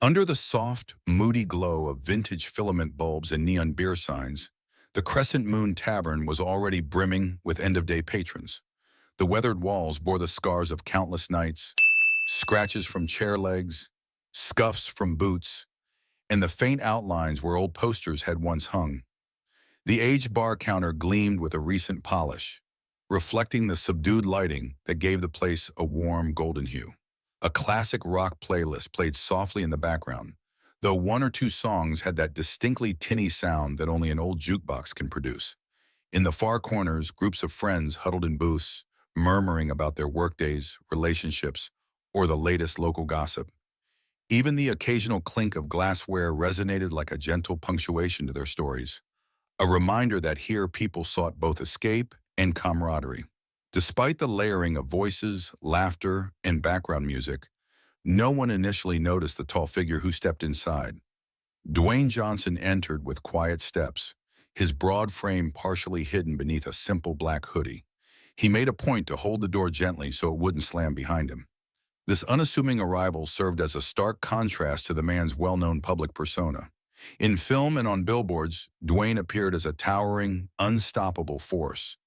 Under the soft, moody glow of vintage filament bulbs and neon beer signs, the Crescent Moon Tavern was already brimming with end-of-day patrons. The weathered walls bore the scars of countless nights, scratches from chair legs, scuffs from boots, and the faint outlines where old posters had once hung. The aged bar counter gleamed with a recent polish, reflecting the subdued lighting that gave the place a warm golden hue. A classic rock playlist played softly in the background, though one or two songs had that distinctly tinny sound that only an old jukebox can produce. In the far corners, groups of friends huddled in booths, murmuring about their workdays, relationships, or the latest local gossip. Even the occasional clink of glassware resonated like a gentle punctuation to their stories, a reminder that here people sought both escape and camaraderie. Despite the layering of voices, laughter, and background music, no one initially noticed the tall figure who stepped inside. Dwayne Johnson entered with quiet steps, his broad frame partially hidden beneath a simple black hoodie. He made a point to hold the door gently so it wouldn't slam behind him. This unassuming arrival served as a stark contrast to the man's well-known public persona. In film and on billboards, Dwayne appeared as a towering, unstoppable force,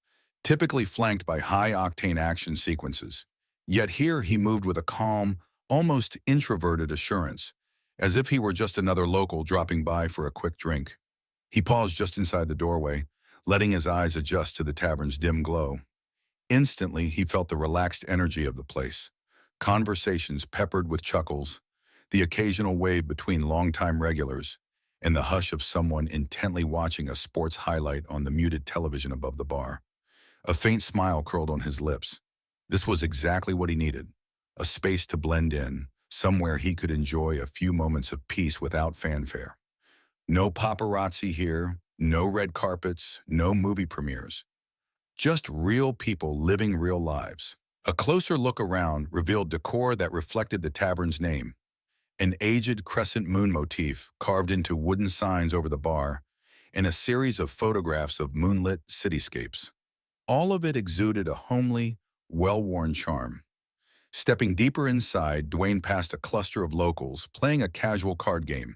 typically flanked by high-octane action sequences. Yet here he moved with a calm, almost introverted assurance, as if he were just another local dropping by for a quick drink. He paused just inside the doorway, letting his eyes adjust to the tavern's dim glow. Instantly, he felt the relaxed energy of the place. Conversations peppered with chuckles, the occasional wave between longtime regulars, and the hush of someone intently watching a sports highlight on the muted television above the bar. A faint smile curled on his lips. This was exactly what he needed. A space to blend in, somewhere he could enjoy a few moments of peace without fanfare. No paparazzi here, no red carpets, no movie premieres. Just real people living real lives. A closer look around revealed decor that reflected the tavern's name. An aged crescent moon motif carved into wooden signs over the bar, and a series of photographs of moonlit cityscapes. All of it exuded a homely, well-worn charm. Stepping deeper inside, Dwayne passed a cluster of locals playing a casual card game,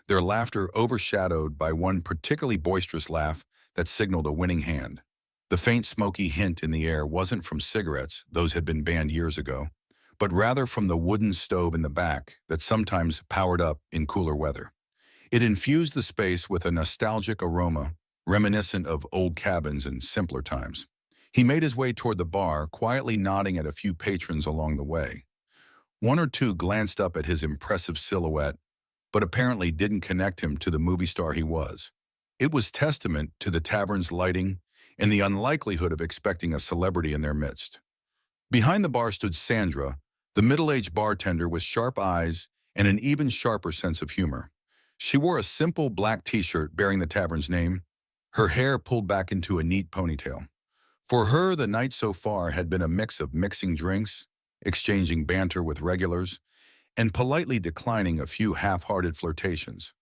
their laughter overshadowed by one particularly boisterous laugh that signaled a winning hand. The faint smoky hint in the air wasn't from cigarettes, those had been banned years ago, but rather from the wooden stove in the back that sometimes powered up in cooler weather. It infused the space with a nostalgic aroma reminiscent of old cabins and simpler times. He made his way toward the bar, quietly nodding at a few patrons along the way. One or two glanced up at his impressive silhouette, but apparently didn't connect him to the movie star he was. It was testament to the tavern's lighting and the unlikelihood of expecting a celebrity in their midst. Behind the bar stood Sandra, the middle-aged bartender with sharp eyes and an even sharper sense of humor. She wore a simple black t-shirt bearing the tavern's name, her hair pulled back into a neat ponytail. For her, the night so far had been a mix of mixing drinks, exchanging banter with regulars, and politely declining a few half-hearted flirtations.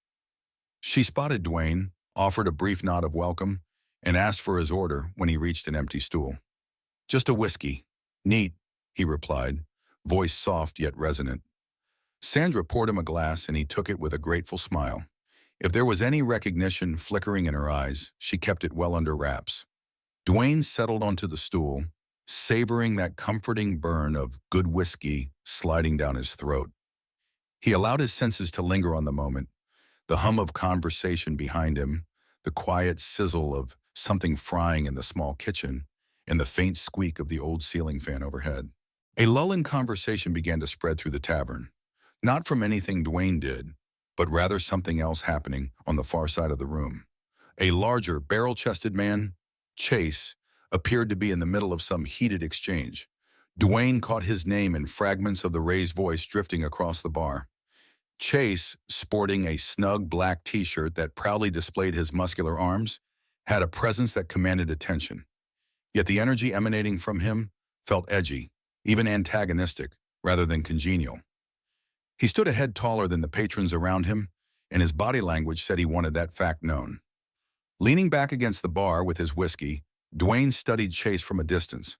She spotted Dwayne, offered a brief nod of welcome, and asked for his order when he reached an empty stool. "Just a whiskey." "Neat," he replied, voice soft yet resonant. Sandra poured him a glass and he took it with a grateful smile. If there was any recognition flickering in her eyes, she kept it well under wraps. Dwayne settled onto the stool, savoring that comforting burn of good whiskey sliding down his throat. He allowed his senses to linger on the moment, the hum of conversation behind him, the quiet sizzle of something frying in the small kitchen, and the faint squeak of the old ceiling fan overhead. A lull in conversation began to spread through the tavern, not from anything Dwayne did, but rather something else happening on the far side of the room. A larger, barrel-chested man, Chase, appeared to be in the middle of some heated exchange. Dwayne caught his name in fragments of the raised voice drifting across the bar. Chase, sporting a snug black t-shirt that proudly displayed his muscular arms, had a presence that commanded attention. Yet the energy emanating from him felt edgy, even antagonistic, rather than congenial. He stood a head taller than the patrons around him, and his body language said he wanted that fact known. Leaning back against the bar with his whiskey, Dwayne studied Chase from a distance.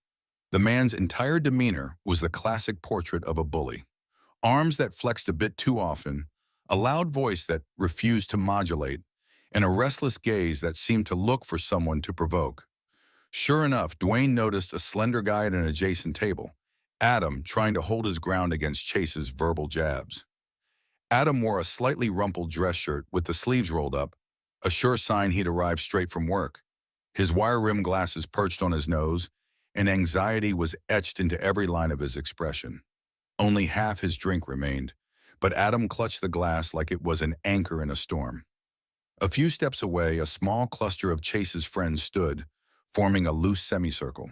The man's entire demeanor was the classic portrait of a bully. Arms that flexed a bit too often, a loud voice that refused to modulate, and a restless gaze that seemed to look for someone to provoke. Sure enough, Dwayne noticed a slender guy at an adjacent table, Adam, trying to hold his ground against Chase's verbal jabs. Adam wore a slightly rumpled dress shirt with the sleeves rolled up, a sure sign he'd arrived straight from work. His wire-rimmed glasses perched on his nose, and anxiety was etched into every line of his expression. Only half his drink remained, but Adam clutched the glass like it was an anchor in a storm. A few steps away, a small cluster of Chase's friends stood, forming a loose semicircle.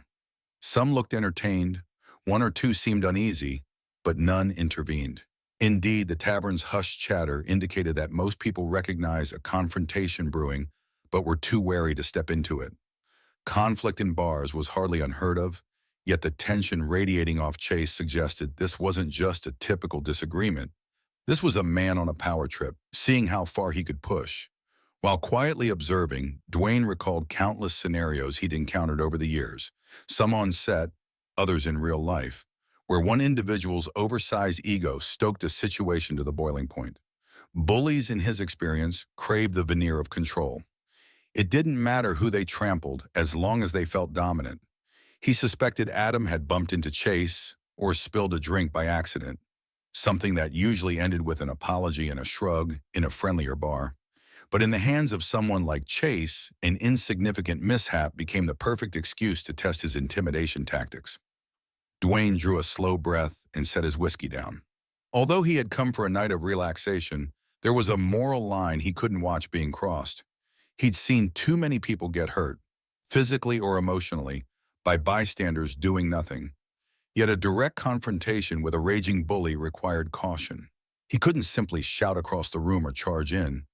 Some looked entertained, one or two seemed uneasy, but none intervened. Indeed, the tavern's hushed chatter indicated that most people recognized a confrontation brewing, but were too wary to step into it. Conflict in bars was hardly unheard of, yet the tension radiating off Chase suggested this wasn't just a typical disagreement. This was a man on a power trip, seeing how far he could push. While quietly observing, Dwayne recalled countless scenarios he'd encountered over the years, some on set, others in real life, where one individual's oversized ego stoked a situation to the boiling point. Bullies, in his experience, craved the veneer of control. It didn't matter who they trampled as long as they felt dominant. He suspected Adam had bumped into Chase or spilled a drink by accident, something that usually ended with an apology and a shrug in a friendlier bar. But in the hands of someone like Chase, an insignificant mishap became the perfect excuse to test his intimidation tactics. Dwayne drew a slow breath and set his whiskey down. Although he had come for a night of relaxation, there was a moral line he couldn't watch being crossed. He'd seen too many people get hurt, physically or emotionally, by bystanders doing nothing. Yet a direct confrontation with a raging bully required caution. He couldn't simply shout across the room or charge in.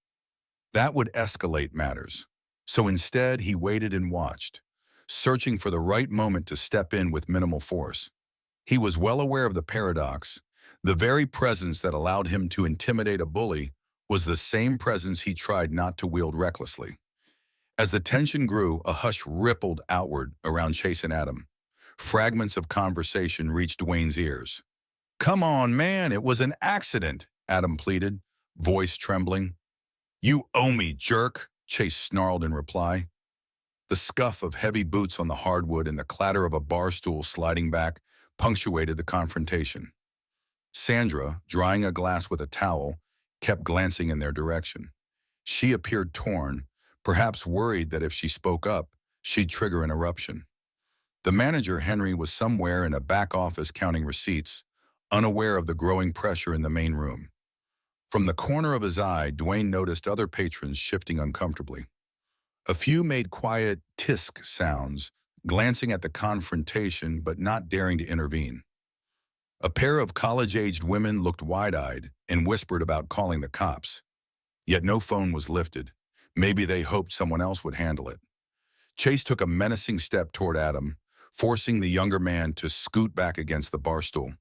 That would escalate matters. So instead, he waited and watched, searching for the right moment to step in with minimal force. He was well aware of the paradox. The very presence that allowed him to intimidate a bully was the same presence he tried not to wield recklessly. As the tension grew, a hush rippled outward around Chase and Adam. Fragments of conversation reached Dwayne's ears. "Come on, man, it was an accident," Adam pleaded, voice trembling. "You owe me, jerk," Chase snarled in reply. The scuff of heavy boots on the hardwood and the clatter of a bar stool sliding back punctuated the confrontation. Sandra, drying a glass with a towel, kept glancing in their direction. She appeared torn, perhaps worried that if she spoke up, she'd trigger an eruption. The manager, Henry, was somewhere in a back office counting receipts, unaware of the growing pressure in the main room. From the corner of his eye, Dwayne noticed other patrons shifting uncomfortably. A few made quiet tisk sounds, glancing at the confrontation but not daring to intervene. A pair of college-aged women looked wide-eyed and whispered about calling the cops. Yet no phone was lifted. Maybe they hoped someone else would handle it. Chase took a menacing step toward Adam, forcing the younger man to scoot back against the bar stool.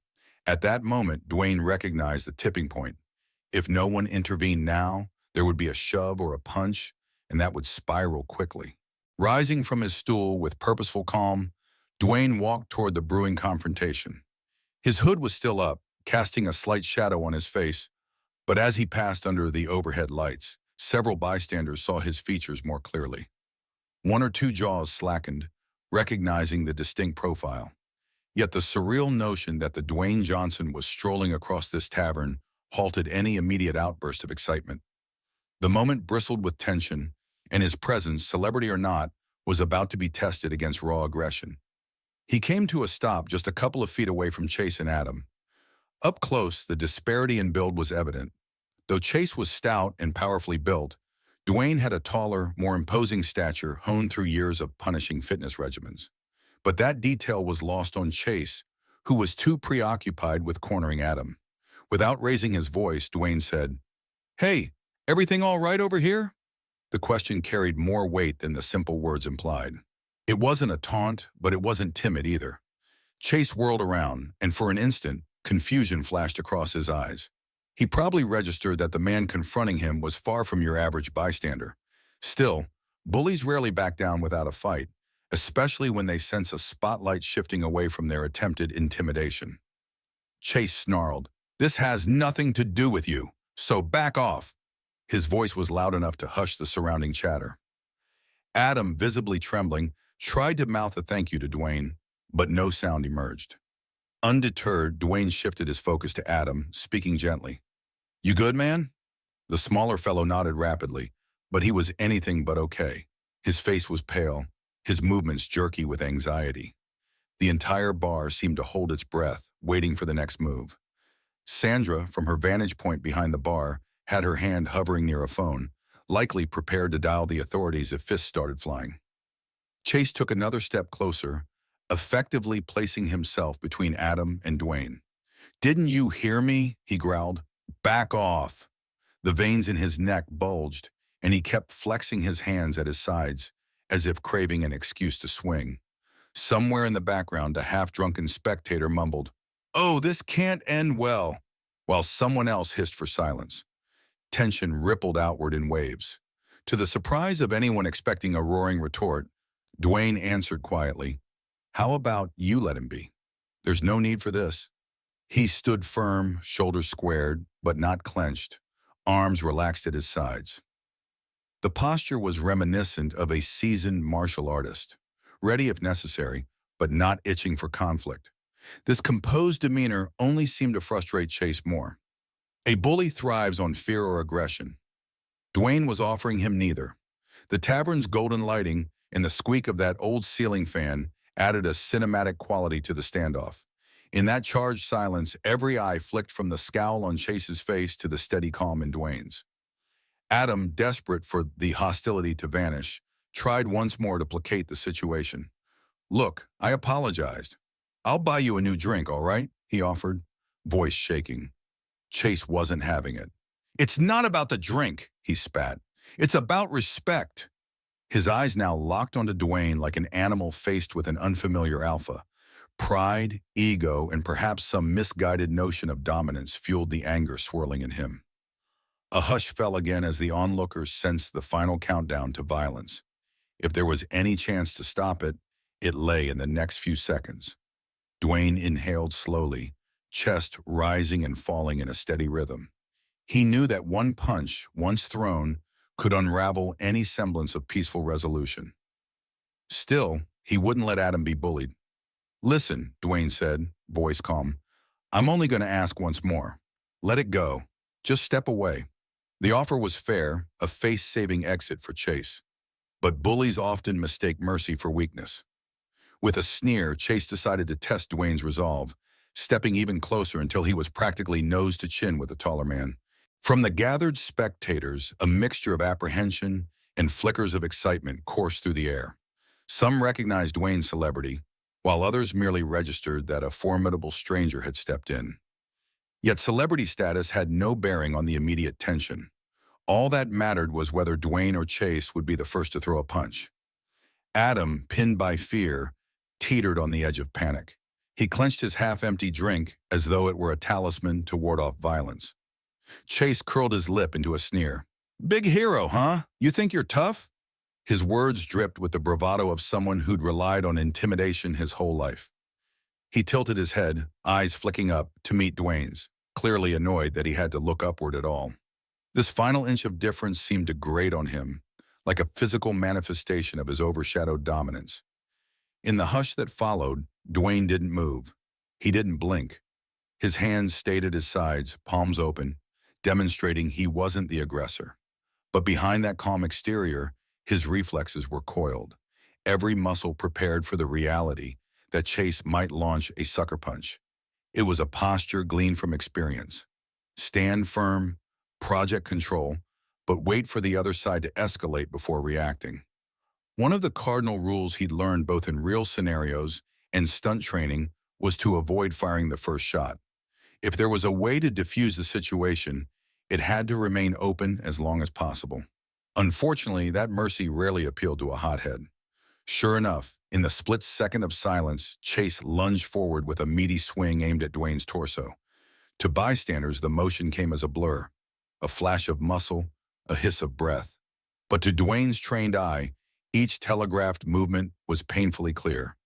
At that moment, Dwayne recognized the tipping point. If no one intervened now, there would be a shove or a punch, and that would spiral quickly. Rising from his stool with purposeful calm, Dwayne walked toward the brewing confrontation. His hood was still up, casting a slight shadow on his face, but as he passed under the overhead lights, several bystanders saw his features more clearly. One or two jaws slackened, recognizing the distinct profile. Yet the surreal notion that the Dwayne Johnson was strolling across this tavern halted any immediate outburst of excitement. The moment bristled with tension, and his presence, celebrity or not, was about to be tested against raw aggression. He came to a stop just a couple of feet away from Chase and Adam. Up close, the disparity in build was evident. Though Chase was stout and powerfully built, Dwayne had a taller, more imposing stature honed through years of punishing fitness regimens. But that detail was lost on Chase, who was too preoccupied with cornering Adam. Without raising his voice, Dwayne said, "Hey, everything all right over here?" The question carried more weight than the simple words implied. It wasn't a taunt, but it wasn't timid either. Chase whirled around, and for an instant, confusion flashed across his eyes. He probably registered that the man confronting him was far from your average bystander. Still, bullies rarely back down without a fight, especially when they sense a spotlight shifting away from their attempted intimidation. Chase snarled, "This has nothing to do with you. So back off. His voice was loud enough to hush the surrounding chatter. Adam, visibly trembling, tried to mouth a thank you to Dwayne, but no sound emerged. Undeterred, Dwayne shifted his focus to Adam, speaking gently. You good, man? The smaller fellow nodded rapidly, but he was anything but okay. His face was pale, his movements jerky with anxiety. The entire bar seemed to hold its breath, waiting for the next move. Sandra, from her vantage point behind the bar, had her hand hovering near a phone, likely prepared to dial the authorities if fists started flying. Chase took another step closer, effectively placing himself between Adam and Dwayne. Didn't you hear me? He growled. Back off. The veins in his neck bulged, and he kept flexing his hands at his sides, as if craving an excuse to swing. Somewhere in the background, a half-drunken spectator mumbled, "Oh, this can't end well," while someone else hissed for silence. Tension rippled outward in waves. To the surprise of anyone expecting a roaring retort, Dwayne answered quietly, "How about you let him be? There's no need for this." He stood firm, shoulders squared, but not clenched, arms relaxed at his sides. The posture was reminiscent of a seasoned martial artist, ready if necessary, but not itching for conflict. This composed demeanor only seemed to frustrate Chase more. A bully thrives on fear or aggression. Dwayne was offering him neither. The tavern's golden lighting and the squeak of that old ceiling fan added a cinematic quality to the standoff. In that charged silence, every eye flicked from the scowl on Chase's face to the steady calm in Dwayne's. Adam, desperate for the hostility to vanish, tried once more to placate the situation. "Look, I apologized. I'll buy you a new drink, all right?" he offered, voice shaking. Chase wasn't having it. "It's not about the drink," he spat. "It's about respect." His eyes now locked onto Dwayne like an animal faced with an unfamiliar alpha. Pride, ego, and perhaps some misguided notion of dominance fueled the anger swirling in him. A hush fell again as the onlookers sensed the final countdown to violence. If there was any chance to stop it, it lay in the next few seconds. Dwayne inhaled slowly, chest rising and falling in a steady rhythm. He knew that one punch, once thrown, could unravel any semblance of peaceful resolution. Still, he wouldn't let Adam be bullied. "Listen," Dwayne said, voice calm. "I'm only going to ask once more. Let it go. Just step away." The offer was fair, a face-saving exit for Chase. But bullies often mistake mercy for weakness. With a sneer, Chase decided to test Dwayne's resolve, stepping even closer until he was practically nose to chin with the taller man. From the gathered spectators, a mixture of apprehension and flickers of excitement coursed through the air. Some recognized Dwayne's celebrity, while others merely registered that a formidable stranger had stepped in. Yet celebrity status had no bearing on the immediate tension. All that mattered was whether Dwayne or Chase would be the first to throw a punch. Adam, pinned by fear, teetered on the edge of panic. He clenched his half-empty drink as though it were a talisman to ward off violence. Chase curled his lip into a sneer. "Big hero, huh? You think you're tough?" His words dripped with the bravado of someone who'd relied on intimidation his whole life. He tilted his head, eyes flicking up, to meet Dwayne's, clearly annoyed that he had to look upward at all. This final inch of difference seemed to grate on him, like a physical manifestation of his overshadowed dominance. In the hush that followed, Dwayne didn't move. He didn't blink. His hands stayed at his sides, palms open, demonstrating he wasn't the aggressor. But behind that calm exterior, his reflexes were coiled, every muscle prepared for the reality that Chase might launch a sucker punch. It was a posture gleaned from experience. Stand firm, project control, but wait for the other side to escalate before reacting. One of the cardinal rules he'd learned both in real scenarios and stunt training was to avoid firing the first shot. If there was a way to diffuse the situation, it had to remain open as long as possible. Unfortunately, that mercy rarely appealed to a hothead. Sure enough, in the split second of silence, Chase lunged forward with a meaty swing aimed at Dwayne's torso. To bystanders, the motion came as a blur, a flash of muscle, a hiss of breath. But to Dwayne's trained eye, each telegraphed movement was painfully clear.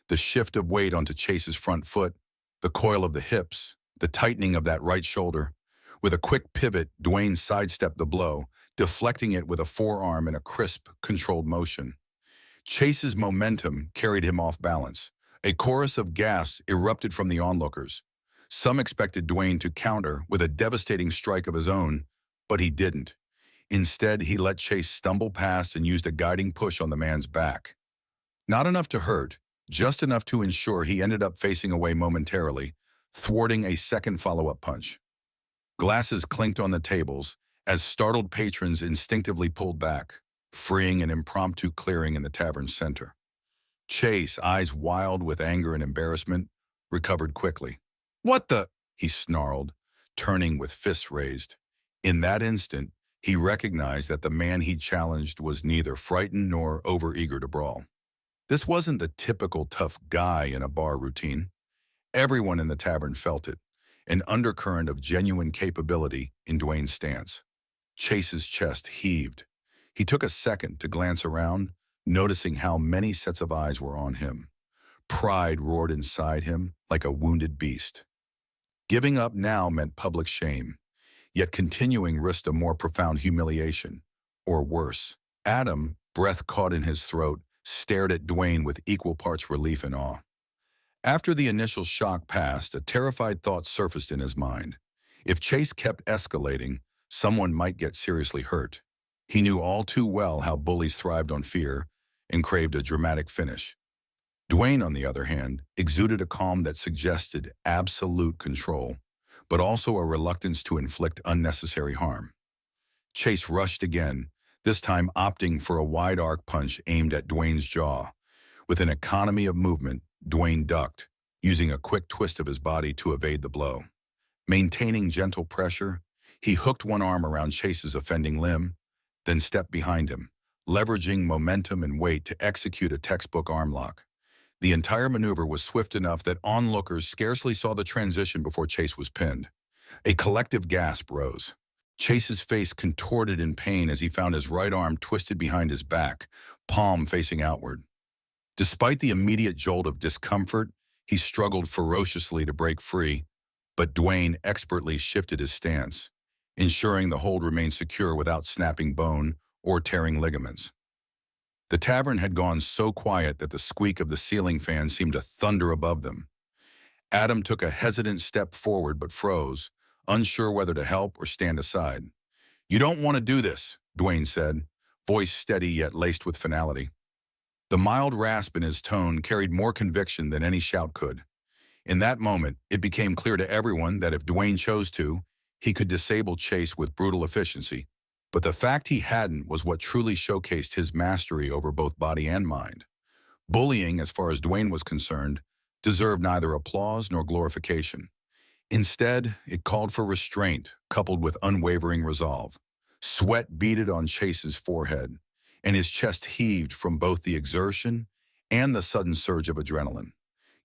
The shift of weight onto Chase's front foot, the coil of the hips, the tightening of that right shoulder. With a quick pivot, Dwayne sidestepped the blow, deflecting it with a forearm in a crisp, controlled motion. Chase's momentum carried him off balance. A chorus of gasps erupted from the onlookers. Some expected Dwayne to counter with a devastating strike of his own, but he didn't. Instead, he let Chase stumble past and used a guiding push on the man's back. Not enough to hurt, just enough to ensure he ended up facing away momentarily, thwarting a second follow-up punch. Glasses clinked on the tables as startled patrons instinctively pulled back, freeing an impromptu clearing in the tavern's center. Chase, eyes wild with anger and embarrassment, recovered quickly. "What the?" he snarled, turning with fists raised. In that instant, he recognized that the man he challenged was neither frightened nor overeager to brawl. This wasn't the typical tough guy in a bar routine. Everyone in the tavern felt it, an undercurrent of genuine capability in Dwayne's stance. Chase's chest heaved. He took a second to glance around, noticing how many sets of eyes were on him. Pride roared inside him like a wounded beast. Giving up now meant public shame, yet continuing risked a more profound humiliation, or worse. Adam, breath caught in his throat, stared at Dwayne with equal parts relief and awe. After the initial shock passed, a terrified thought surfaced in his mind. If Chase kept escalating, someone might get seriously hurt. He knew all too well how bullies thrived on fear and craved a dramatic finish. Dwayne, on the other hand, exuded a calm that suggested absolute control, but also a reluctance to inflict unnecessary harm. Chase rushed again, this time opting for a wide arc punch aimed at Dwayne's jaw. With an economy of movement, Dwayne ducked, using a quick twist of his body to evade the blow. Maintaining gentle pressure, he hooked one arm around Chase's offending limb, then stepped behind him, leveraging momentum and weight to execute a textbook arm lock. The entire maneuver was swift enough that onlookers scarcely saw the transition before Chase was pinned. A collective gasp rose. Chase's face contorted in pain as he found his right arm twisted behind his back, palm facing outward. Despite the immediate jolt of discomfort, he struggled ferociously to break free, but Dwayne expertly shifted his stance, ensuring the hold remained secure without snapping bone or tearing ligaments. The tavern had gone so quiet that the squeak of the ceiling fan seemed to thunder above them. Adam took a hesitant step forward but froze, unsure whether to help or stand aside. "You don't want to do this," Dwayne said, voice steady yet laced with finality. The mild rasp in his tone carried more conviction than any shout could. In that moment, it became clear to everyone that if Dwayne chose to, he could disable Chase with brutal efficiency. But the fact he hadn't was what truly showcased his mastery over both body and mind. Bullying, as far as Dwayne was concerned, deserved neither applause nor glorification. Instead, it called for restraint, coupled with unwavering resolve. Sweat beaded on Chase's forehead, and his chest heaved from both the exertion and the sudden surge of adrenaline.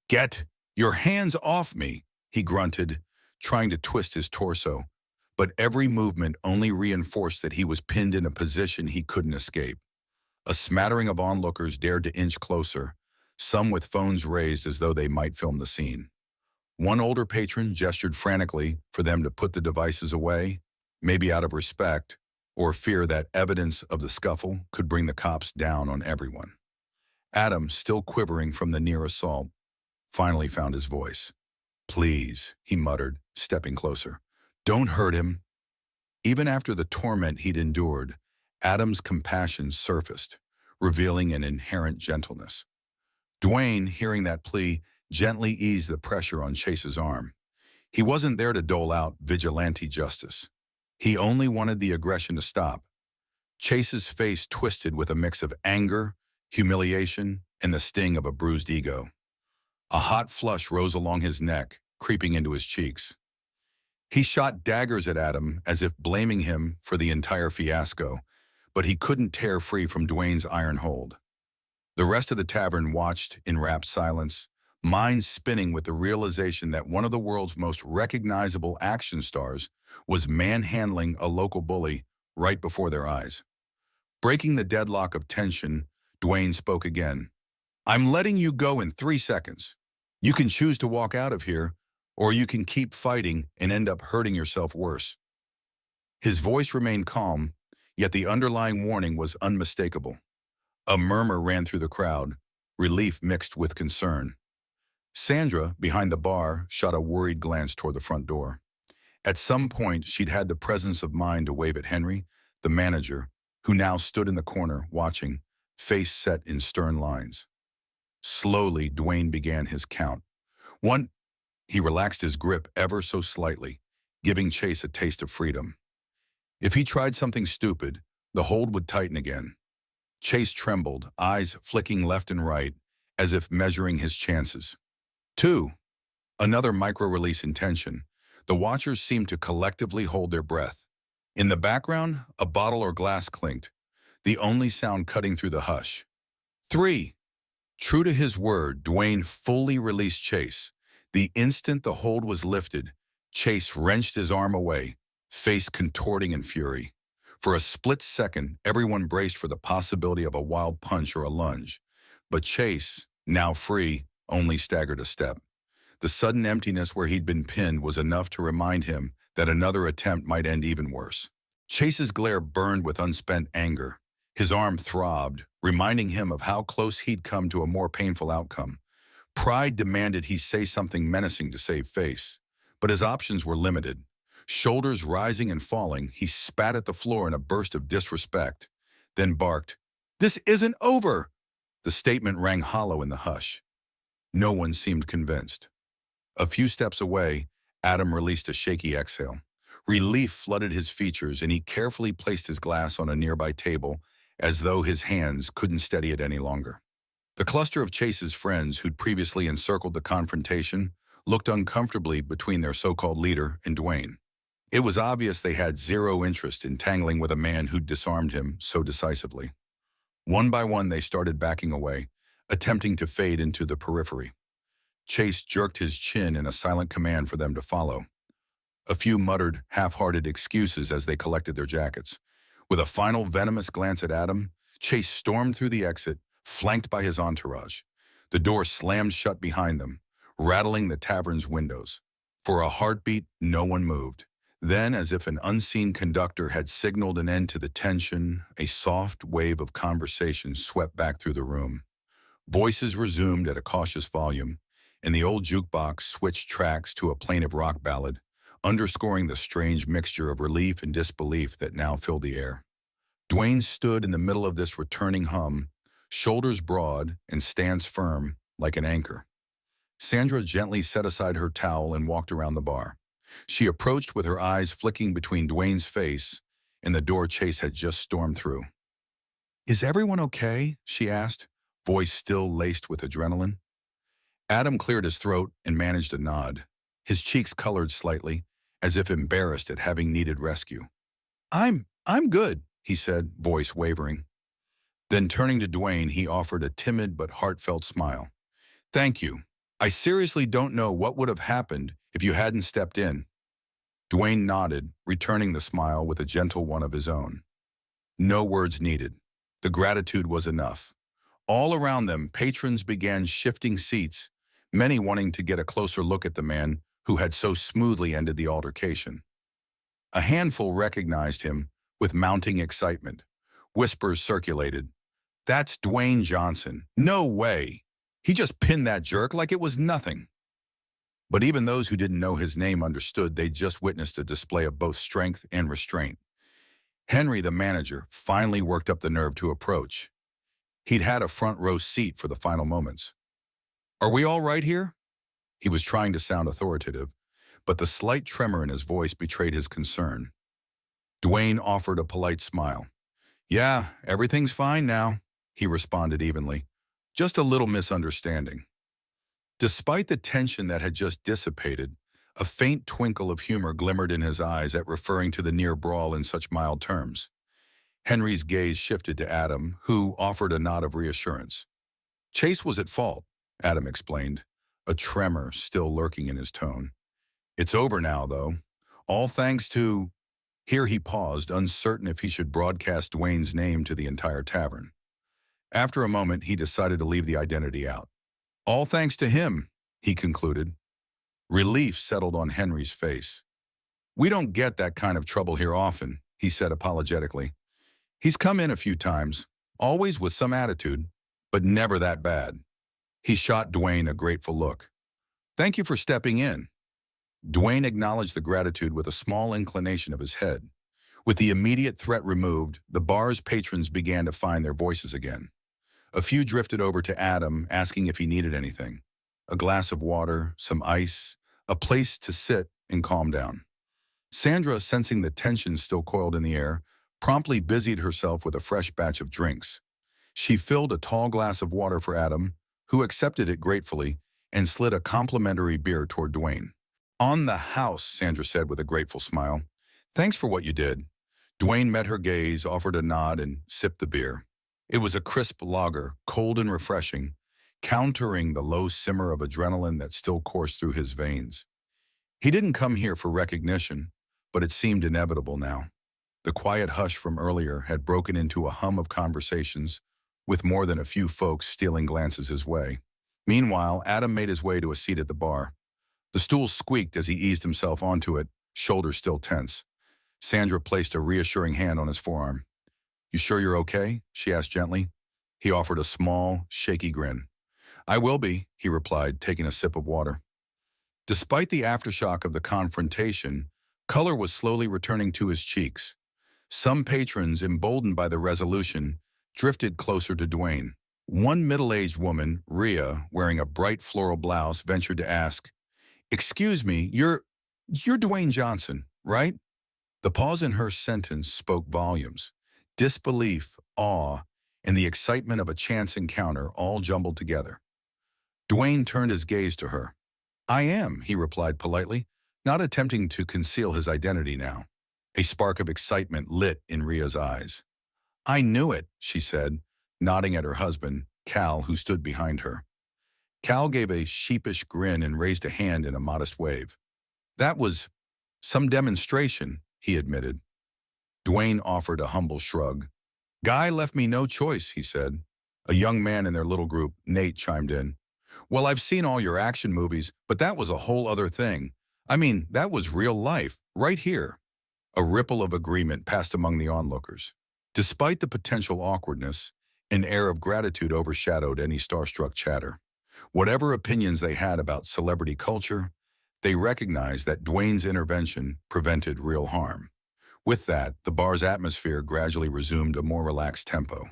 "Get your hands off me," he grunted, trying to twist his torso. But every movement only reinforced that he was pinned in a position he couldn't escape. A smattering of onlookers dared to inch closer, some with phones raised as though they might film the scene. One older patron gestured frantically for them to put the devices away, maybe out of respect, or fear that evidence of the scuffle could bring the cops down on everyone. Adam, still quivering from the near assault, finally found his voice. "Please," he muttered, stepping closer. "Don't hurt him." Even after the torment he'd endured, Adam's compassion surfaced, revealing an inherent gentleness. Dwayne, hearing that plea, gently eased the pressure on Chase's arm. He wasn't there to dole out vigilante justice. He only wanted the aggression to stop. Chase's face twisted with a mix of anger, humiliation, and the sting of a bruised ego. A hot flush rose along his neck, creeping into his cheeks. He shot daggers at Adam as if blaming him for the entire fiasco, but he couldn't tear free from Dwayne's iron hold. The rest of the tavern watched in rapt silence, minds spinning with the realization that one of the world's most recognizable action stars was manhandling a local bully right before their eyes. Breaking the deadlock of tension, Dwayne spoke again. "I'm letting you go in 3 seconds. You can choose to walk out of here, or you can keep fighting and end up hurting yourself worse." His voice remained calm, yet the underlying warning was unmistakable. A murmur ran through the crowd, relief mixed with concern. Sandra, behind the bar, shot a worried glance toward the front door. At some point, she'd had the presence of mind to wave at Henry, the manager, who now stood in the corner, watching, face set in stern lines. Slowly, Dwayne began his count. One, he relaxed his grip ever so slightly, giving Chase a taste of freedom. If he tried something stupid, the hold would tighten again. Chase trembled, eyes flicking left and right, as if measuring his chances. 2. Another micro-release in tension. The watchers seemed to collectively hold their breath. In the background, a bottle or glass clinked, the only sound cutting through the hush. 3. True to his word, Dwayne fully released Chase. The instant the hold was lifted, Chase wrenched his arm away, face contorting in fury. For a split second, everyone braced for the possibility of a wild punch or a lunge. But Chase, now free, only staggered a step. The sudden emptiness where he'd been pinned was enough to remind him that another attempt might end even worse. Chase's glare burned with unspent anger. His arm throbbed, reminding him of how close he'd come to a more painful outcome. Pride demanded he say something menacing to save face, but his options were limited. Shoulders rising and falling, he spat at the floor in a burst of disrespect, then barked, "This isn't over!" The statement rang hollow in the hush. No one seemed convinced. A few steps away, Adam released a shaky exhale. Relief flooded his features, and he carefully placed his glass on a nearby table, as though his hands couldn't steady it any longer. The cluster of Chase's friends who'd previously encircled the confrontation looked uncomfortably between their so-called leader and Dwayne. It was obvious they had zero interest in tangling with a man who'd disarmed him so decisively. One by one, they started backing away, attempting to fade into the periphery. Chase jerked his chin in a silent command for them to follow. A few muttered, half-hearted excuses as they collected their jackets. With a final venomous glance at Adam, Chase stormed through the exit, flanked by his entourage. The door slammed shut behind them, rattling the tavern's windows. For a heartbeat, no one moved. Then, as if an unseen conductor had signaled an end to the tension, a soft wave of conversation swept back through the room. Voices resumed at a cautious volume, and the old jukebox switched tracks to a plaintive rock ballad, underscoring the strange mixture of relief and disbelief that now filled the air. Dwayne stood in the middle of this returning hum, shoulders broad and stance firm like an anchor. Sandra gently set aside her towel and walked around the bar. She approached with her eyes flicking between Dwayne's face and the door Chase had just stormed through. "Is everyone okay?" she asked, voice still laced with adrenaline. Adam cleared his throat and managed a nod. His cheeks colored slightly, as if embarrassed at having needed rescue. I'm good," he said, voice wavering. Then turning to Dwayne, he offered a timid but heartfelt smile. "Thank you. I seriously don't know what would have happened if you hadn't stepped in." Dwayne nodded, returning the smile with a gentle one of his own. No words needed. The gratitude was enough. All around them, patrons began shifting seats, many wanting to get a closer look at the man who had so smoothly ended the altercation. A handful recognized him with mounting excitement. Whispers circulated. "That's Dwayne Johnson. No way. He just pinned that jerk like it was nothing." But even those who didn't know his name understood they'd just witnessed a display of both strength and restraint. Henry, the manager, finally worked up the nerve to approach. He'd had a front row seat for the final moments. "Are we all right here?" He was trying to sound authoritative, but the slight tremor in his voice betrayed his concern. Dwayne offered a polite smile. "Yeah, everything's fine now," he responded evenly. "Just a little misunderstanding." Despite the tension that had just dissipated, a faint twinkle of humor glimmered in his eyes at referring to the near brawl in such mild terms. Henry's gaze shifted to Adam, who offered a nod of reassurance. "Chase was at fault," Adam explained, a tremor still lurking in his tone. "It's over now, though. All thanks to—" Here he paused, uncertain if he should broadcast Dwayne's name to the entire tavern. After a moment, he decided to leave the identity out. "All thanks to him," he concluded. Relief settled on Henry's face. We don't get that kind of trouble here often, he said apologetically. He's come in a few times, always with some attitude, but never that bad. He shot Dwayne a grateful look. Thank you for stepping in. Dwayne acknowledged the gratitude with a small inclination of his head. With the immediate threat removed, the bar's patrons began to find their voices again. A few drifted over to Adam, asking if he needed anything. A glass of water, some ice, a place to sit and calm down. Sandra, sensing the tension still coiled in the air, promptly busied herself with a fresh batch of drinks. She filled a tall glass of water for Adam, who accepted it gratefully, and slid a complimentary beer toward Dwayne. On the house, Sandra said with a grateful smile. Thanks for what you did. Dwayne met her gaze, offered a nod, and sipped the beer. It was a crisp lager, cold and refreshing, countering the low simmer of adrenaline that still coursed through his veins. He didn't come here for recognition, but it seemed inevitable now. The quiet hush from earlier had broken into a hum of conversations, with more than a few folks stealing glances his way. Meanwhile, Adam made his way to a seat at the bar. The stool squeaked as he eased himself onto it, shoulders still tense. Sandra placed a reassuring hand on his forearm. You sure you're okay? She asked gently. He offered a small, shaky grin. I will be, he replied, taking a sip of water. Despite the aftershock of the confrontation, color was slowly returning to his cheeks. Some patrons, emboldened by the resolution, drifted closer to Dwayne. One middle-aged woman, Rhea, wearing a bright floral blouse, ventured to ask, Excuse me, you're Dwayne Johnson, right? The pause in her sentence spoke volumes. Disbelief, awe, and the excitement of a chance encounter all jumbled together. Dwayne turned his gaze to her. I am, he replied politely, not attempting to conceal his identity now. A spark of excitement lit in Rhea's eyes. I knew it, she said, nodding at her husband, Cal, who stood behind her. Cal gave a sheepish grin and raised a hand in a modest wave. That was some demonstration, he admitted. Dwayne offered a humble shrug. Guy left me no choice, he said. A young man in their little group, Nate, chimed in. Well, I've seen all your action movies, but that was a whole other thing. I mean, that was real life, right here. A ripple of agreement passed among the onlookers. Despite the potential awkwardness, an air of gratitude overshadowed any starstruck chatter. Whatever opinions they had about celebrity culture, they recognized that Dwayne's intervention prevented real harm. With that, the bar's atmosphere gradually resumed a more relaxed tempo.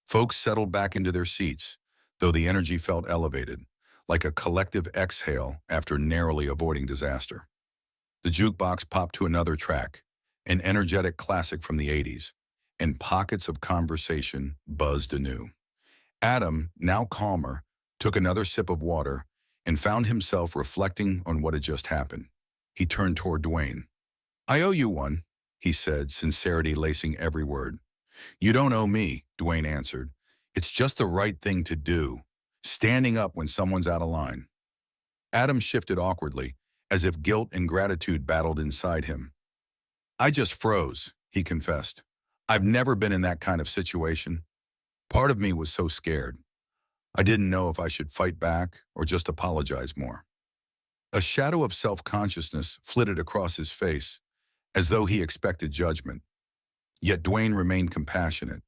Folks settled back into their seats, though the energy felt elevated, like a collective exhale after narrowly avoiding disaster. The jukebox popped to another track, an energetic classic from the 80s, and pockets of conversation buzzed anew. Adam, now calmer, took another sip of water and found himself reflecting on what had just happened. He turned toward Dwayne. I owe you one, he said, sincerity lacing every word. You don't owe me, Dwayne answered. It's just the right thing to do, standing up when someone's out of line. Adam shifted awkwardly, as if guilt and gratitude battled inside him. I just froze, he confessed. I've never been in that kind of situation. Part of me was so scared. I didn't know if I should fight back or just apologize more. A shadow of self-consciousness flitted across his face, as though he expected judgment. Yet Dwayne remained compassionate.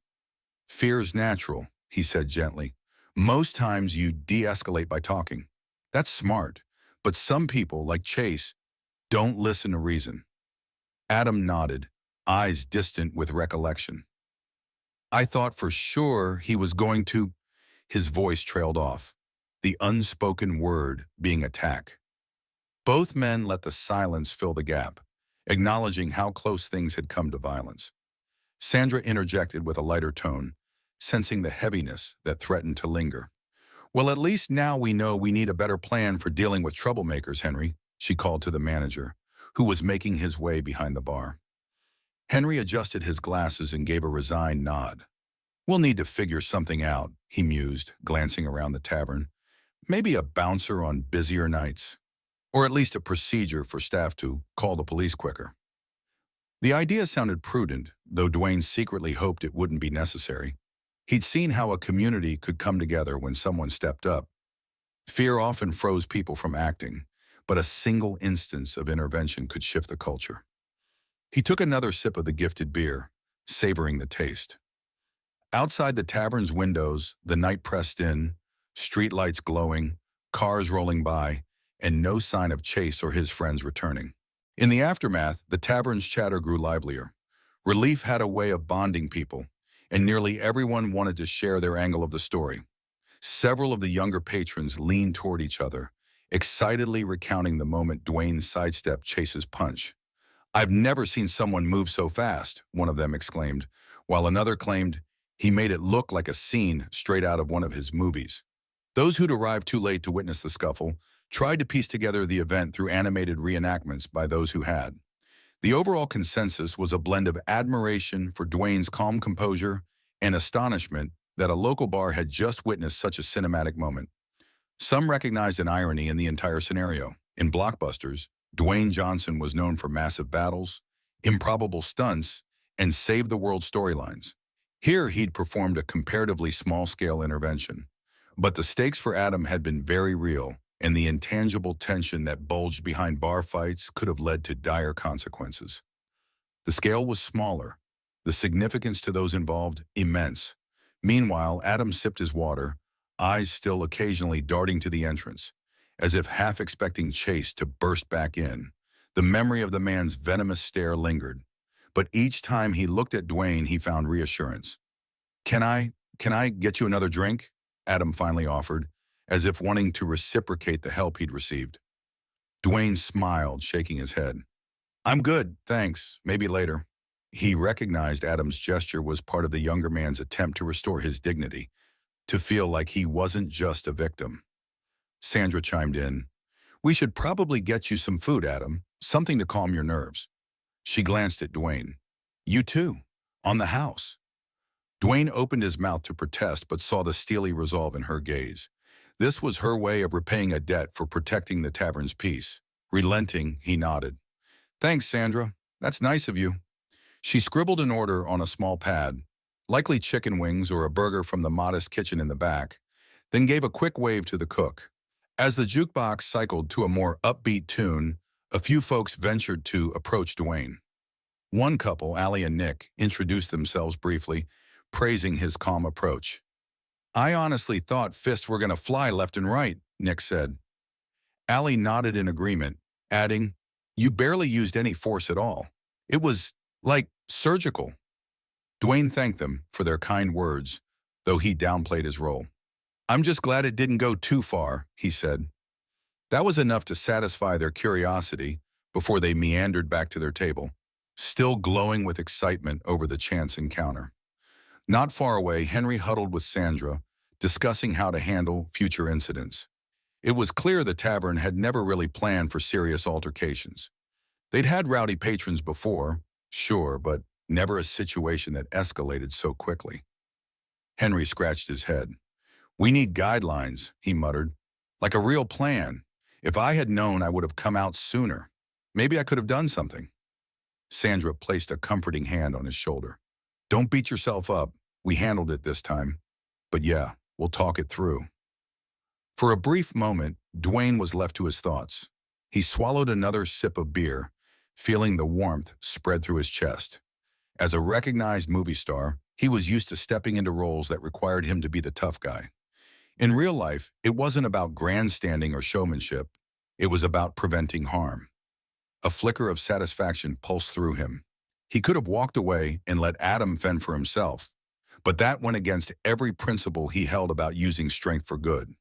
Fear's natural, he said gently. Most times you de-escalate by talking. That's smart. But some people, like Chase, don't listen to reason. Adam nodded, eyes distant with recollection. I thought for sure he was going to. His voice trailed off, the unspoken word being attack. Both men let the silence fill the gap, acknowledging how close things had come to violence. Sandra interjected with a lighter tone, sensing the heaviness that threatened to linger. Well, at least now we know we need a better plan for dealing with troublemakers, Henry, she called to the manager, who was making his way behind the bar. Henry adjusted his glasses and gave a resigned nod. We'll need to figure something out, he mused, glancing around the tavern. Maybe a bouncer on busier nights, or at least a procedure for staff to call the police quicker. The idea sounded prudent, though Dwayne secretly hoped it wouldn't be necessary. He'd seen how a community could come together when someone stepped up. Fear often froze people from acting, but a single instance of intervention could shift the culture. He took another sip of the gifted beer, savoring the taste. Outside the tavern's windows, the night pressed in, streetlights glowing, cars rolling by, and no sign of Chase or his friends returning. In the aftermath, the tavern's chatter grew livelier. Relief had a way of bonding people, and nearly everyone wanted to share their angle of the story. Several of the younger patrons leaned toward each other, excitedly recounting the moment Dwayne sidestepped Chase's punch. "I've never seen someone move so fast," one of them exclaimed, while another claimed he made it look like a scene straight out of one of his movies. Those who'd arrived too late to witness the scuffle tried to piece together the event through animated reenactments by those who had. The overall consensus was a blend of admiration for Dwayne's calm composure and astonishment that a local bar had just witnessed such a cinematic moment. Some recognized an irony in the entire scenario. In blockbusters, Dwayne Johnson was known for massive battles, improbable stunts, and save-the-world storylines. Here, he'd performed a comparatively small-scale intervention. But the stakes for Adam had been very real, and the intangible tension that bulged behind bar fights could have led to dire consequences. The scale was smaller, the significance to those involved immense. Meanwhile, Adam sipped his water, eyes still occasionally darting to the entrance, as if half expecting Chase to burst back in. The memory of the man's venomous stare lingered, but each time he looked at Dwayne, he found reassurance. Can I get you another drink?" Adam finally offered, as if wanting to reciprocate the help he'd received. Dwayne smiled, shaking his head. "I'm good, thanks. Maybe later." He recognized Adam's gesture was part of the younger man's attempt to restore his dignity, to feel like he wasn't just a victim. Sandra chimed in. "We should probably get you some food, Adam, something to calm your nerves." She glanced at Dwayne. "You too, on the house." Dwayne opened his mouth to protest but saw the steely resolve in her gaze. This was her way of repaying a debt for protecting the tavern's peace. Relenting, he nodded. "Thanks, Sandra. That's nice of you." She scribbled an order on a small pad, likely chicken wings or a burger from the modest kitchen in the back, then gave a quick wave to the cook. As the jukebox cycled to a more upbeat tune, a few folks ventured to approach Dwayne. One couple, Allie and Nick, introduced themselves briefly, praising his calm approach. "I honestly thought fists were going to fly left and right," Nick said. Allie nodded in agreement, adding, "You barely used any force at all. It was, like, surgical." Dwayne thanked them for their kind words, though he downplayed his role. "I'm just glad it didn't go too far," he said. That was enough to satisfy their curiosity before they meandered back to their table, still glowing with excitement over the chance encounter. Not far away, Henry huddled with Sandra, discussing how to handle future incidents. It was clear the tavern had never really planned for serious altercations. They'd had rowdy patrons before, sure, but never a situation that escalated so quickly. Henry scratched his head. "We need guidelines," he muttered. "Like a real plan. If I had known, I would have come out sooner. Maybe I could have done something." Sandra placed a comforting hand on his shoulder. "Don't beat yourself up. We handled it this time. But yeah, we'll talk it through." For a brief moment, Dwayne was left to his thoughts. He swallowed another sip of beer, feeling the warmth spread through his chest. As a recognized movie star, he was used to stepping into roles that required him to be the tough guy. In real life, it wasn't about grandstanding or showmanship. It was about preventing harm. A flicker of satisfaction pulsed through him. He could have walked away and let Adam fend for himself, but that went against every principle he held about using strength for good.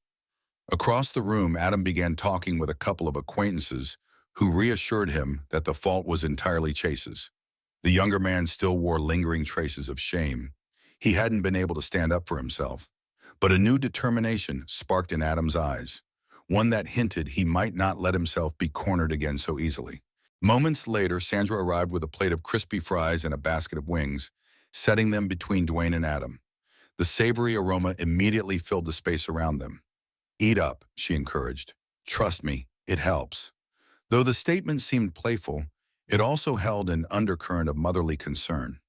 Across the room, Adam began talking with a couple of acquaintances who reassured him that the fault was entirely Chase's. The younger man still wore lingering traces of shame. He hadn't been able to stand up for himself. But a new determination sparked in Adam's eyes, one that hinted he might not let himself be cornered again so easily. Moments later, Sandra arrived with a plate of crispy fries and a basket of wings, setting them between Dwayne and Adam. The savory aroma immediately filled the space around them. "Eat up," she encouraged. "Trust me, it helps." Though the statement seemed playful, it also held an undercurrent of motherly concern.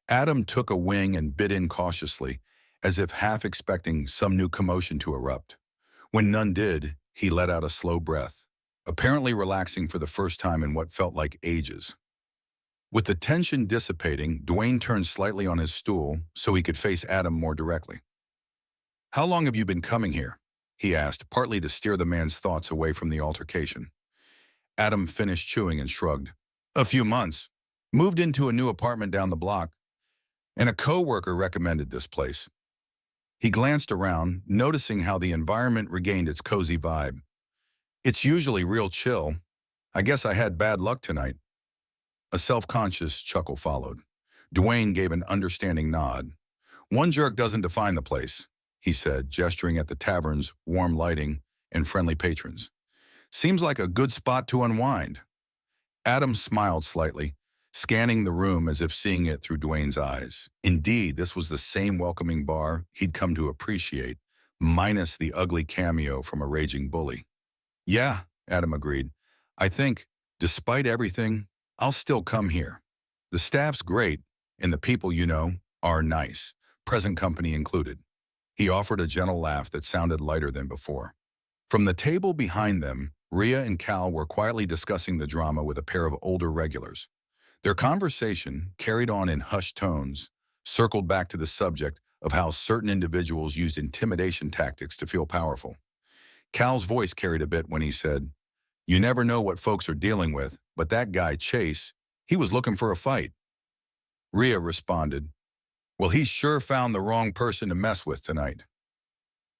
Adam took a wing and bit in cautiously, as if half expecting some new commotion to erupt. When none did, he let out a slow breath, apparently relaxing for the first time in what felt like ages. With the tension dissipating, Dwayne turned slightly on his stool so he could face Adam more directly. "How long have you been coming here?" he asked, partly to steer the man's thoughts away from the altercation. Adam finished chewing and shrugged. "A few months. Moved into a new apartment down the block, and a coworker recommended this place." He glanced around, noticing how the environment regained its cozy vibe. "It's usually real chill. I guess I had bad luck tonight." A self-conscious chuckle followed. Dwayne gave an understanding nod. "One jerk doesn't define the place," he said, gesturing at the tavern's warm lighting and friendly patrons. "Seems like a good spot to unwind." Adam smiled slightly, scanning the room as if seeing it through Dwayne's eyes. Indeed, this was the same welcoming bar he'd come to appreciate, minus the ugly cameo from a raging bully. "Yeah," Adam agreed. "I think, despite everything, I'll still come here. The staff's great, and the people, are nice, present company included." He offered a gentle laugh that sounded lighter than before. From the table behind them, Rhea and Cal were quietly discussing the drama with a pair of older regulars. Their conversation, carried on in hushed tones, circled back to the subject of how certain individuals used intimidation tactics to feel powerful. Cal's voice carried a bit when he said, "You never know what folks are dealing with, but that guy, Chase, he was looking for a fight." Rhea responded, "Well, he sure found the wrong person to mess with tonight."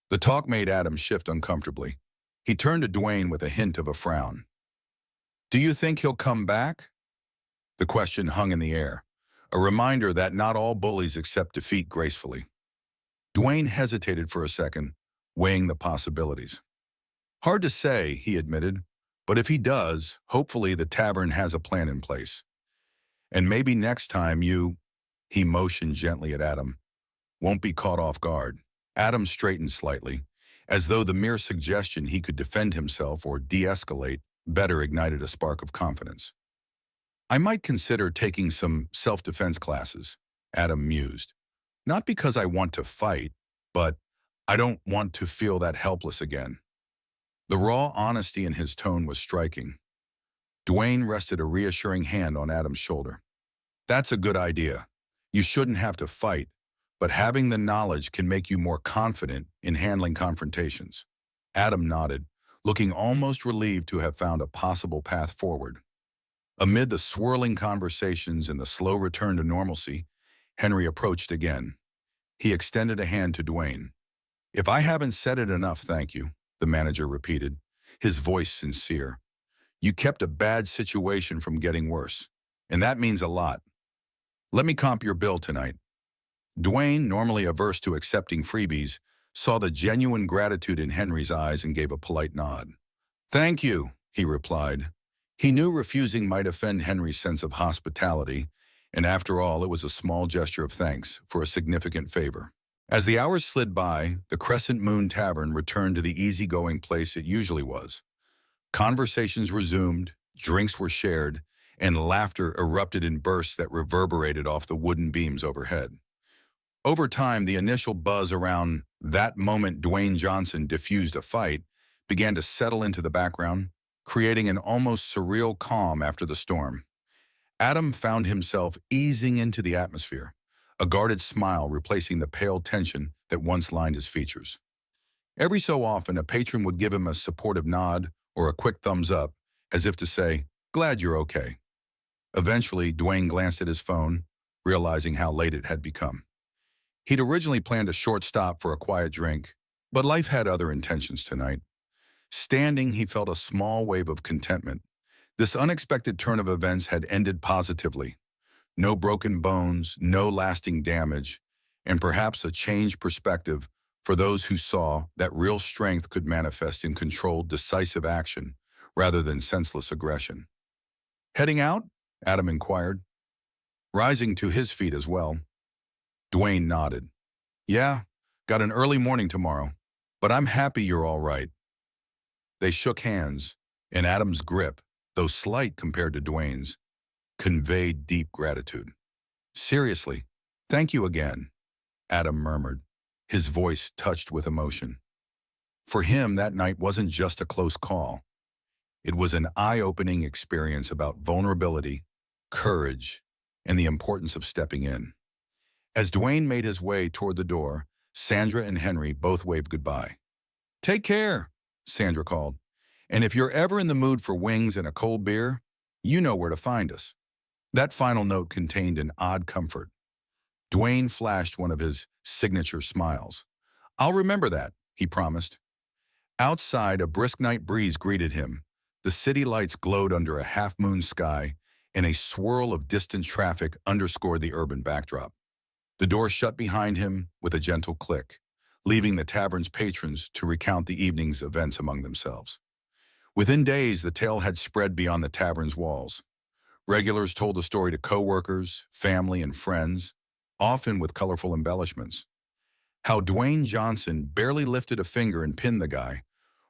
The talk made Adam shift uncomfortably. He turned to Dwayne with a hint of a frown. "Do you think he'll come back?" The question hung in the air, a reminder that not all bullies accept defeat gracefully. Dwayne hesitated for a second, weighing the possibilities. "Hard to say," he admitted, "but if he does, hopefully the tavern has a plan in place. And maybe next time he motioned gently at Adam, "won't be caught off guard." Adam straightened slightly, as though the mere suggestion he could defend himself or de-escalate better ignited a spark of confidence. "I might consider taking some self-defense classes," Adam mused. "Not because I want to fight, but I don't want to feel that helpless again." The raw honesty in his tone was striking. Dwayne rested a reassuring hand on Adam's shoulder. "That's a good idea. You shouldn't have to fight, but having the knowledge can make you more confident in handling confrontations." Adam nodded, looking almost relieved to have found a possible path forward. Amid the swirling conversations and the slow return to normalcy, Henry approached again. He extended a hand to Dwayne. "If I haven't said it enough, thank you," the manager repeated, his voice sincere. "You kept a bad situation from getting worse, and that means a lot. Let me comp your bill tonight." Dwayne, normally averse to accepting freebies, saw the genuine gratitude in Henry's eyes and gave a polite nod. "Thank you," he replied. He knew refusing might offend Henry's sense of hospitality, and after all, it was a small gesture of thanks for a significant favor. As the hours slid by, the Crescent Moon Tavern returned to the easygoing place it usually was. Conversations resumed, drinks were shared, and laughter erupted in bursts that reverberated off the wooden beams overhead. Over time, the initial buzz around "that moment Dwayne Johnson diffused a fight" began to settle into the background, creating an almost surreal calm after the storm. Adam found himself easing into the atmosphere, a guarded smile replacing the pale tension that once lined his features. Every so often, a patron would give him a supportive nod or a quick thumbs up, as if to say, "Glad you're okay." Eventually, Dwayne glanced at his phone, realizing how late it had become. He'd originally planned a short stop for a quiet drink, but life had other intentions tonight. Standing, he felt a small wave of contentment. This unexpected turn of events had ended positively. No broken bones, no lasting damage, and perhaps a changed perspective for those who saw that real strength could manifest in controlled, decisive action rather than senseless aggression. "Heading out?" Adam inquired, rising to his feet as well. Dwayne nodded. "Yeah, got an early morning tomorrow, but I'm happy you're all right." They shook hands, and Adam's grip, though slight compared to Dwayne's, conveyed deep gratitude. "Seriously, thank you again," Adam murmured, his voice touched with emotion. For him, that night wasn't just a close call. It was an eye-opening experience about vulnerability, courage, and the importance of stepping in. As Dwayne made his way toward the door, Sandra and Henry both waved goodbye. "Take care," Sandra called. "And if you're ever in the mood for wings and a cold beer, you know where to find us." That final note contained an odd comfort. Dwayne flashed one of his signature smiles. "I'll remember that," he promised. Outside, a brisk night breeze greeted him. The city lights glowed under a half-moon sky, and a swirl of distant traffic underscored the urban backdrop. The door shut behind him with a gentle click, leaving the tavern's patrons to recount the evening's events among themselves. Within days, the tale had spread beyond the tavern's walls. Regulars told the story to coworkers, family, and friends, often with colorful embellishments. How Dwayne Johnson barely lifted a finger and pinned the guy,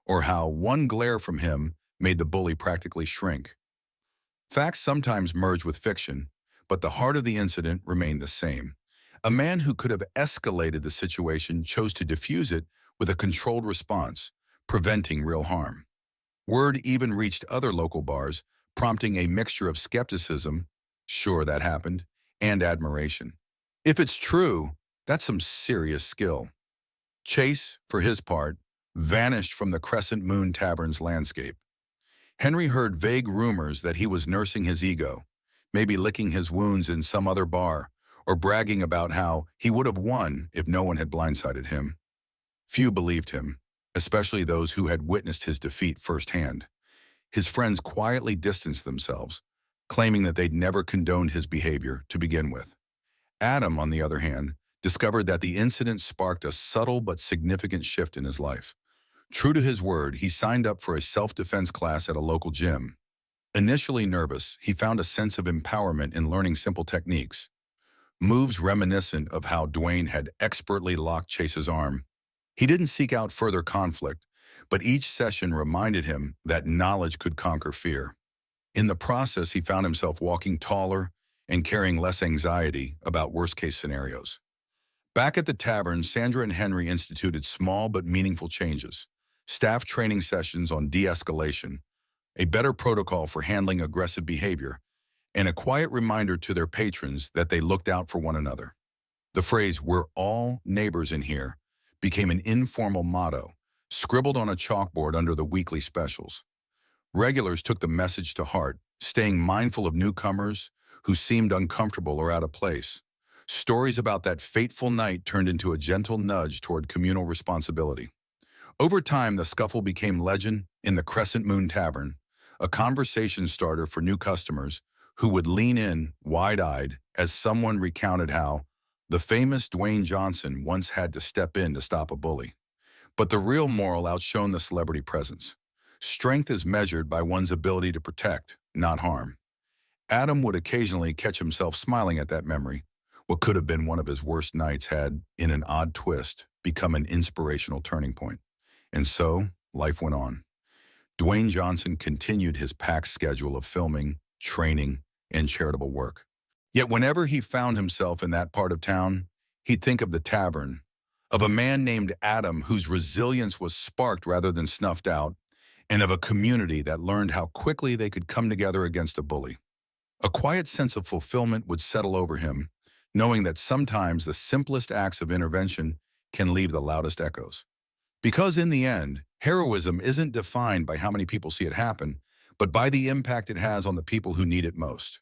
or how one glare from him made the bully practically shrink. Facts sometimes merge with fiction, but the heart of the incident remained the same. A man who could have escalated the situation chose to diffuse it with a controlled response, preventing real harm. Word even reached other local bars, prompting a mixture of skepticism, sure that happened, and admiration. If it's true, that's some serious skill. Chase, for his part, vanished from the Crescent Moon Tavern's landscape. Henry heard vague rumors that he was nursing his ego, maybe licking his wounds in some other bar, or bragging about how he would have won if no one had blindsided him. Few believed him, especially those who had witnessed his defeat firsthand. His friends quietly distanced themselves, claiming that they'd never condoned his behavior to begin with. Adam, on the other hand, discovered that the incident sparked a subtle but significant shift in his life. True to his word, he signed up for a self-defense class at a local gym. Initially nervous, he found a sense of empowerment in learning simple techniques, moves reminiscent of how Dwayne had expertly locked Chase's arm. He didn't seek out further conflict, but each session reminded him that knowledge could conquer fear. In the process, he found himself walking taller and carrying less anxiety about worst-case scenarios. Back at the tavern, Sandra and Henry instituted small but meaningful changes: staff training sessions on de-escalation, a better protocol for handling aggressive behavior, and a quiet reminder to their patrons that they looked out for one another. The phrase, "we're all neighbors in here," became an informal motto, scribbled on a chalkboard under the weekly specials. Regulars took the message to heart, staying mindful of newcomers who seemed uncomfortable or out of place. Stories about that fateful night turned into a gentle nudge toward communal responsibility. Over time, the scuffle became legend in the Crescent Moon Tavern, a conversation starter for new customers who would lean in wide-eyed as someone recounted how the famous Dwayne Johnson once had to step in to stop a bully. But the real moral outshone the celebrity presence. Strength is measured by one's ability to protect, not harm. Adam would occasionally catch himself smiling at that memory. What could have been one of his worst nights had, in an odd twist, become an inspirational turning point. And so, life went on. Dwayne Johnson continued his packed schedule of filming, training, and charitable work. Yet whenever he found himself in that part of town, he'd think of the tavern, of a man named Adam whose resilience was sparked rather than snuffed out, and of a community that learned how quickly they could come together against a bully. A quiet sense of fulfillment would settle over him, knowing that sometimes the simplest acts of intervention can leave the loudest echoes. Because in the end, heroism isn't defined by how many people see it happen, but by the impact it has on the people who need it most.